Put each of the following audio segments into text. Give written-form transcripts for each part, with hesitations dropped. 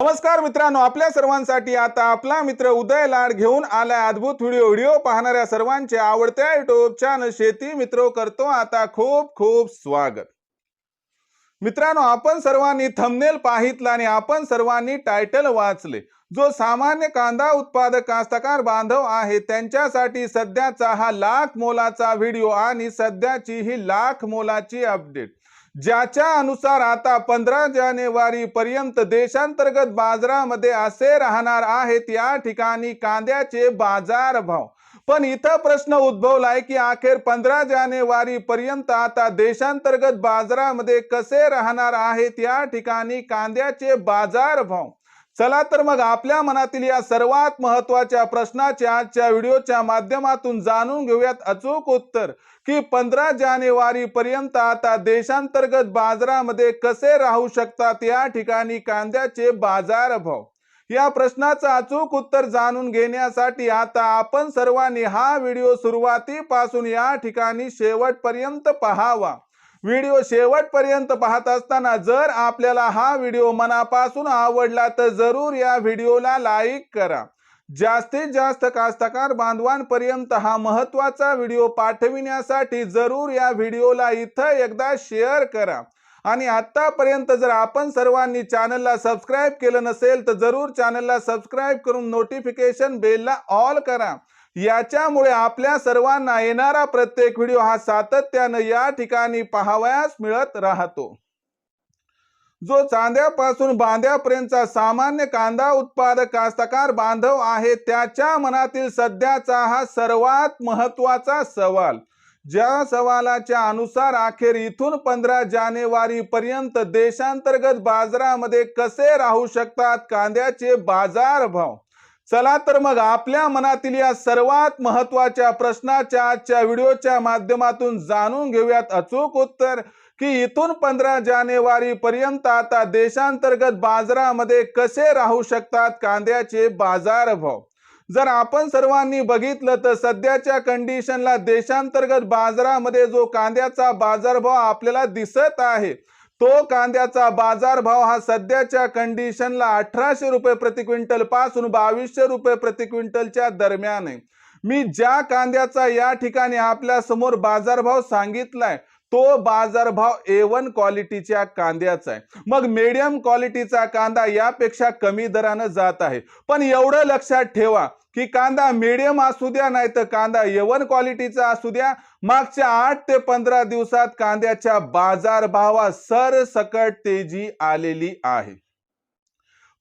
नमस्कार मित्रांनो, आपल्या सर्वांसाठी आता आपला मित्र उदय लाड घेऊन आलाय अद्भुत व्हिडिओ पाहणाऱ्या सर्वांचे आवडत्या युट्यूब चॅनल शेती मित्र करतो आता खूप खूप स्वागत। मित्रांनो, आपण सर्वांनी थंबनेल पाहितला आणि आपण सर्वांनी टायटल वाचले। जो सामान्य कांदा उत्पादक कास्तकार बांधव आहे त्यांच्यासाठी सध्याचा हा लाख मोलाचा व्हिडिओ आणि सध्याची ही लाख मोलाची अपडेट, ज्याच्या अनुसार आता 15 जानेवारी पर्यंत देशांतर्गत बाजारामध्ये असे राहणार आहेत या ठिकाणी कांद्याचे बाजार भाव। पण इथं प्रश्न उद्भवलाय की अखेर 15 जानेवारी पर्यंत आता देशांतर्गत बाजारामध्ये कसे राहणार आहेत या ठिकाणी कांद्याचे बाजार भाव। चला तर मग आपल्या मनातील या सर्वात महत्त्वाच्या प्रश्नाचे आजच्या व्हिडिओच्या माध्यमातून जाणून घेऊयात अचूक उत्तर की 15 जानेवारी पर्यंत आता देशांतर्गत बाजारामध्ये कसे राहू शकतात या ठिकाणी कांद्याचे बाजार भाव। या प्रश्नाचं अचूक उत्तर जाणून घेण्यासाठी आता आपण सर्वांनी हा व्हिडिओ सुरुवातीपासून या ठिकाणी शेवटपर्यंत पाहावा। व्हिडिओ शेवटपर्यंत पाहत असताना जर आपल्याला हा व्हिडिओ मनापासून आवडला तर जरूर या व्हिडिओला लाईक करा। जास्तीत जास्त कास्तकार बांधवांपर्यंत हा महत्त्वाचा व्हिडिओ पाठविण्यासाठी जरूर या व्हिडिओला इथं एकदा शेअर करा। आणि आतापर्यंत जर आपण सर्वांनी चॅनलला सबस्क्राइब केलं नसेल तर जरूर चॅनलला सबस्क्राइब करून नोटिफिकेशन बेलला ऑल करा। याच्यामुळे आपल्या सर्वांना येणारा प्रत्येक व्हिडिओ हा सातत्याने या ठिकाणी पाहावयास मिळत राहतो। जो चांद्यापासून बांध्यापर्यंतचा सामान्य कांदा उत्पादक कास्तकार बांधव आहे त्याच्या मनातील सध्याचा हा सर्वात महत्त्वाचा सवाल, ज्या सवालाच्या अनुसार अखेर इथून 15 जानेवारी पर्यंत देशांतर्गत बाजारामध्ये कसे राहू शकतात कांद्याचे बाजार भाव। चला तर मग आपल्या मनातील या सर्वात महत्त्वाच्या प्रश्नाच्या आजच्या व्हिडिओच्या माध्यमातून जाणून घेऊयात अचूक उत्तर की इथून 15 जानेवारी पर्यंत आता देशांतर्गत बाजारामध्ये कसे राहू शकतात कांद्याचे बाजार भाव। जर आपण सर्वांनी बघितलं तर सध्याच्या कंडिशनला देशांतर्गत बाजारामध्ये जो कांद्याचा बाजारभाव आपल्याला दिसत आहे तो कांद्याचा बाजारभाव हा सध्याच्या कंडिशनला 1800 रुपये प्रति क्विंटल पासून 2200 रुपये प्रति क्विंटलच्या दरम्यान आहे। मी ज्या कांद्याचा या ठिकाणी आपल्या समोर बाजारभाव सांगितलाय तो बाजारभाव A1 क्वालिटीच्या कांद्याचा आहे। मग मीडियम क्वालिटीचा कांदा यापेक्षा कमी दराने जात आहे। पण एवढं लक्षात ठेवा की कांदा मीडियम असू द्या नाही तर कांदा A1 क्वालिटीचा असू द्या, मागच्या 8 ते 15 दिवसात कांद्याच्या बाजारभावात सरसकट तेजी आलेली आहे।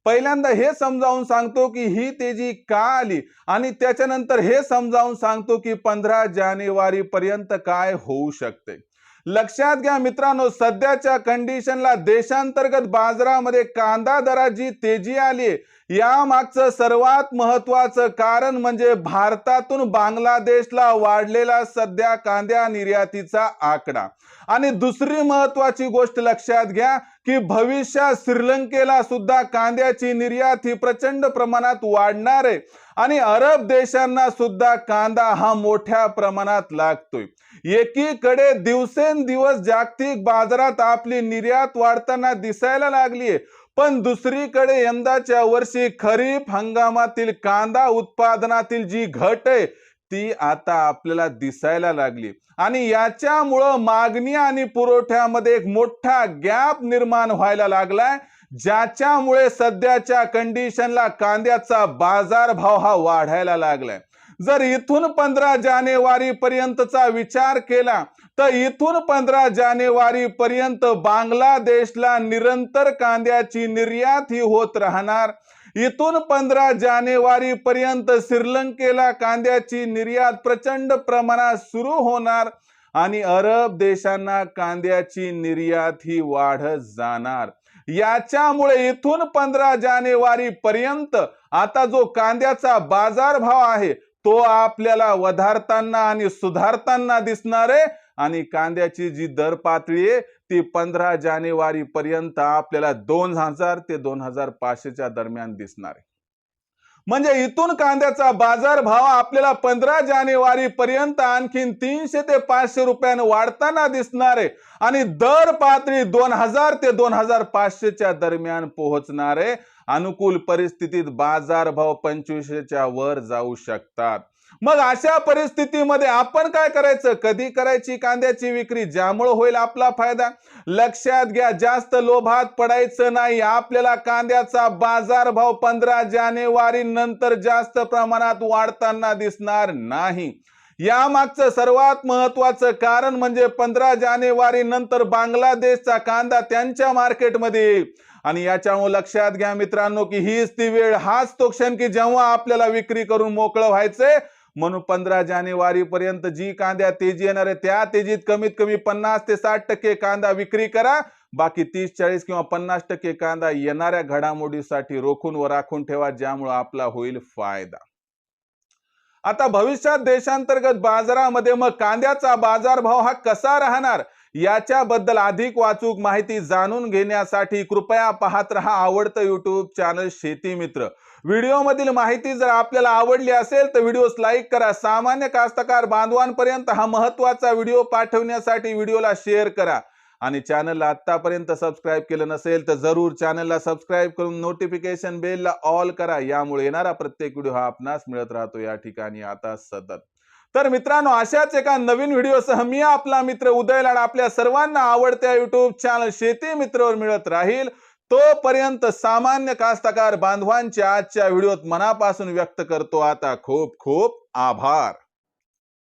पहिल्यांदा हे समजावून सांगतो की ही तेजी का आली आणि त्याच्यानंतर हे समजावून सांगतो की 15 जानेवारी पर्यंत काय होऊ शकते। लक्षात घ्या मित्रांनो, सध्याच्या कंडिशनला देशांतर्गत बाजारामध्ये कांदा दरात जी तेजी आली या मागचं सर्वात महत्त्वाचं कारण म्हणजे भारतातून बांगलादेशला वाढलेला सध्या कांद्या निर्यातीचा आकडा। आणि दुसरी महत्त्वाची गोष्ट लक्षात घ्या की भविष्यात श्रीलंकेला सुद्धा कांद्याची निर्यात ही प्रचंड प्रमाणात वाढणार आहे आणि अरब देशांना सुद्धा कांदा हा मोठ्या प्रमाणात लागतोय। एकीकडे दिवसेंदिवस जागतिक बाजारात आपली निर्यात वाढताना दिसायला लागली आहे, पण दुसरीकडे यंदाच्या वर्षी खरीप हंगामातील कांदा उत्पादनातील जी घट आहे ती आता आपल्याला दिसायला लागली आणि याच्यामुळे मागणी आणि पुरवठ्यामध्ये एक मोठा गॅप निर्माण व्हायला लागलाय, ज्याच्यामुळे सध्याच्या कंडिशनला कांद्याचा बाजारभाव हा वाढायला लागलाय। जर इथून 15 जानेवारी पर्यंतचा विचार केला तर इथून 15 जानेवारी पर्यंत बांगलादेशला निरंतर कांद्याची निर्यात ही होत राहणार। इथून 15 जानेवारी पर्यंत श्रीलंकेला कांद्याची निर्यात प्रचंड प्रमाणात सुरू होणार आणि अरब देशांना कांद्याची निर्यात ही वाढत जाणार। याच्यामुळे इथून 15 जानेवारी पर्यंत आता जो कांद्याचा बाजारभाव आहे तो आपल्याला वधारताना आणि सुधारताना दिसणार आहे आणि कांद्याची जी दर पातळी आहे ती 15 जानेवारी पर्यंत आपल्याला 2000 ते 2500 च्या दरम्यान दिसणार आहे। म्हणजे इथून कांद्याचा बाजारभाव आपल्याला 15 जानेवारी पर्यंत आणखीन 300 ते 500 रुपयाने वाढताना दिसणार आहे आणि दर पातळी 2000 ते 2500 च्या दरम्यान पोहोचणार आहे अनुकूल परिस्थितीत बाजारभाव 25च्या वर जाऊ शकतात। मग अशा परिस्थितीमध्ये आपण काय करायचं? कधी करायची कांद्याची विक्री ज्यामुळे होईल आपला फायदा? लक्षात घ्या, जास्त लोभात पडायचं नाही। आपल्याला कांद्याचा बाजारभाव 15 जानेवारी नंतर जास्त प्रमाणात वाढताना दिसणार नाही। यामागचं सर्वात महत्वाचं कारण म्हणजे 15 जानेवारी नंतर बांगलादेशचा कांदा त्यांच्या मार्केटमध्ये येईल आणि याच्यामुळे लक्षात घ्या मित्रांनो की हीच ती वेळ, हाच तो क्षण की जेव्हा आपल्याला विक्री करून मोकळं व्हायचंय। म्हणून 15 जानेवारी पर्यंत जी कांद्या तेजी येणार आहे त्या तेजीत कमीत कमी 50 ते 60% कांदा विक्री करा। बाकी 30-40 किंवा 50% कांदा येणाऱ्या घडामोडीसाठी रोखून व राखून ठेवा, ज्यामुळे आपला होईल फायदा। आता भविष्यात देशांतर्गत बाजारामध्ये मग कांद्याचा बाजारभाव हा कसा राहणार याच्याबद्दल अधिक वाचूक माहिती जाणून घेण्यासाठी कृपया पाहत रहा आवडतं YouTube चॅनल शेती मित्र। व्हिडिओ मधील माहिती जर आपल्याला आवडली असेल तर व्हिडिओस लाईक करा। सामान्य कास्तकार बांधवांपर्यंत हा महत्त्वाचा व्हिडिओ पाठवण्यासाठी व्हिडिओला शेअर करा आणि चॅनलला आतापर्यंत सबस्क्राइब केलं नसेल तर जरूर चॅनलला सबस्क्राइब करून नोटिफिकेशन बेलला ऑल करा। यामुळे येणारा प्रत्येक व्हिडिओ हा आपणास मिळत राहतो या ठिकाणी आता सतत। तर मित्रांनो, अशाच एका नवीन व्हिडिओसह मी आपला मित्र उदय लाड आपल्या सर्वांना आवडत्या YouTube चॅनल शेती मित्रवर मिळत राहील। तोपर्यंत सामान्य कास्तकार बांधवांच्या आजच्या व्हिडिओत मनापासून व्यक्त करतो आता खूप खूप आभार।